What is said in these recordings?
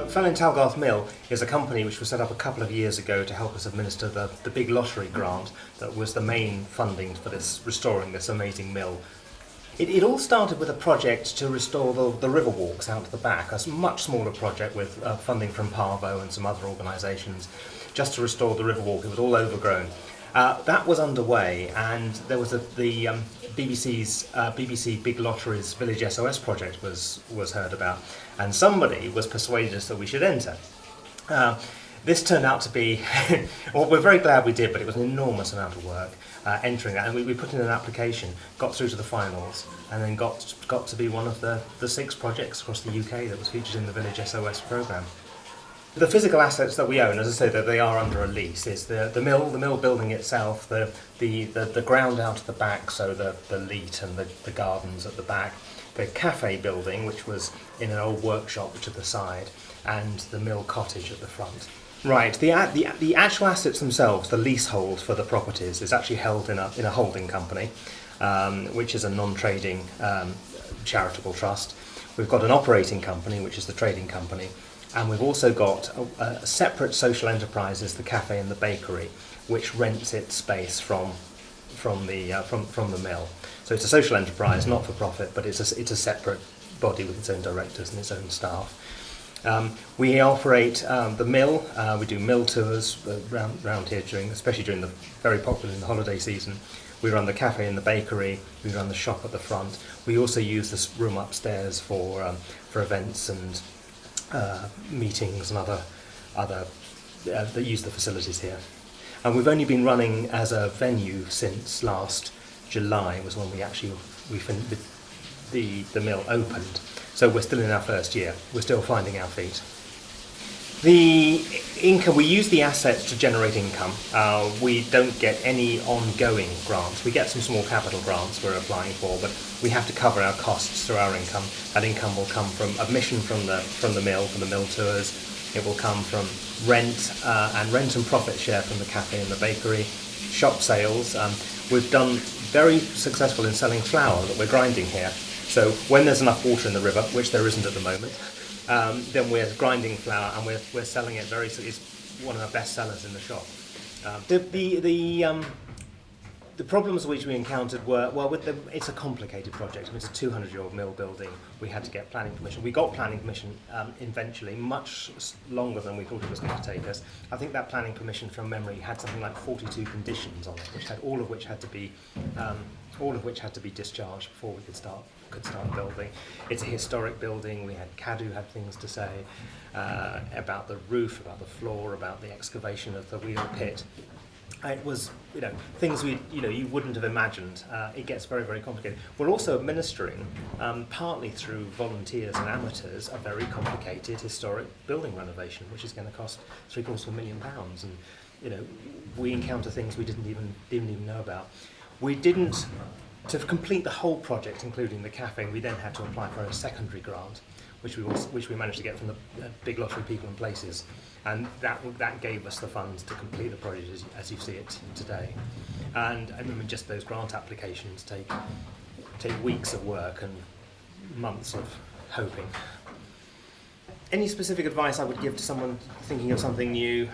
Fell Talgarth Mill is a company which was set up a couple of years ago to help us administer the big lottery grant that was the main funding for this restoring this amazing mill. It all started with a project to restore the river walks out to the back, a much smaller project with funding from Parvo and some other organisations, just to restore the river walk. It was all overgrown. That was underway, and there was the BBC's BBC Big Lotteries Village SOS project was heard about, and somebody was persuaded us that we should enter. This turned out to be, well, we're very glad we did, but it was an enormous amount of work entering that, and we put in an application, got through to the finals, and then got to be one of the 6 projects across the UK that was featured in the Village SOS programme. The physical assets that we own, as I say, that they are under a lease, is the mill building itself, the ground out at the back, so the leat and the gardens at the back, the cafe building, which was in an old workshop to the side, and the mill cottage at the front. Right, the actual assets themselves, the leasehold for the properties, is actually held in a holding company, which is a non-trading charitable trust. We've got an operating company, which is the trading company, and we've also got a separate social enterprises, the cafe and the bakery, which rents its space from the mill. So it's a social enterprise, not for profit, but it's a separate body with its own directors and its own staff. We operate the mill. We do mill tours around here especially during the very popular in the holiday season. We run the cafe and the bakery. We run the shop at the front. We also use this room upstairs for events and meetings and other that use the facilities here. And we've only been running as a venue since last July was when the mill opened. So we're still in our first year. We're still finding our feet. The income, we use the assets to generate income. We don't get any ongoing grants. We get some small capital grants we're applying for, but we have to cover our costs through our income. That income will come from admission from the mill tours. It will come from rent and profit share from the cafe and the bakery, shop sales. We've done very successful in selling flour that we're grinding here. So when there's enough water in the river, which there isn't at the moment, then we're grinding flour and we're selling it it's one of our best sellers in the shop. The problems which we encountered were, it's a complicated project. I mean, it's a 200-year-old mill building. We had to get planning permission. We got planning permission eventually, much longer than we thought it was going to take us. I think that planning permission from memory had something like 42 conditions on it, all of which had to be discharged before we could start building. It's a historic building. CADU had things to say about the roof, about the floor, about the excavation of the wheel pit. It was, things you wouldn't have imagined. It gets very, very complicated. We're also administering, partly through volunteers and amateurs, a very complicated historic building renovation, which is going to cost £750,000. And we encounter things we didn't even know about. To complete the whole project, including the cafe, we then had to apply for a secondary grant, which we managed to get from the Big Lottery People and Places, and that gave us the funds to complete the project as you see it today. And I mean, just those grant applications take weeks of work and months of hoping. Any specific advice I would give to someone thinking of something new?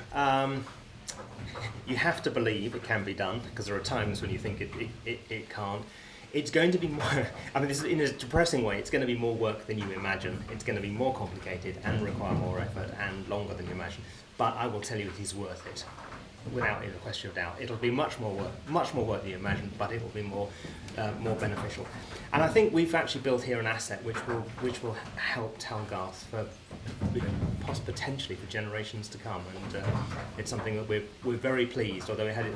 You have to believe it can be done, because there are times when you think it can't. It's going to be more, in a depressing way, it's going to be more work than you imagine. It's going to be more complicated and require more effort and longer than you imagine. But I will tell you it is worth it, without any question of doubt. It'll be much more work than you imagine, but it will be more beneficial. And I think we've actually built here an asset which will help Talgarth for potentially for generations to come. And it's something that we're very pleased. Although we had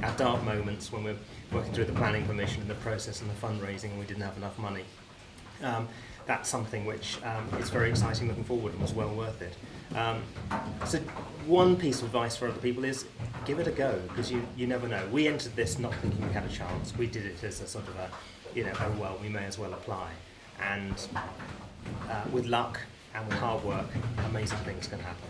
our dark moments when we're working through the planning permission and the process and the fundraising, and we didn't have enough money. That's something which is very exciting looking forward and was well worth it. So one piece of advice for other people is give it a go, because you never know. We entered this not thinking we had a chance. We did it as a sort of we may as well apply. And with luck and with hard work, amazing things can happen.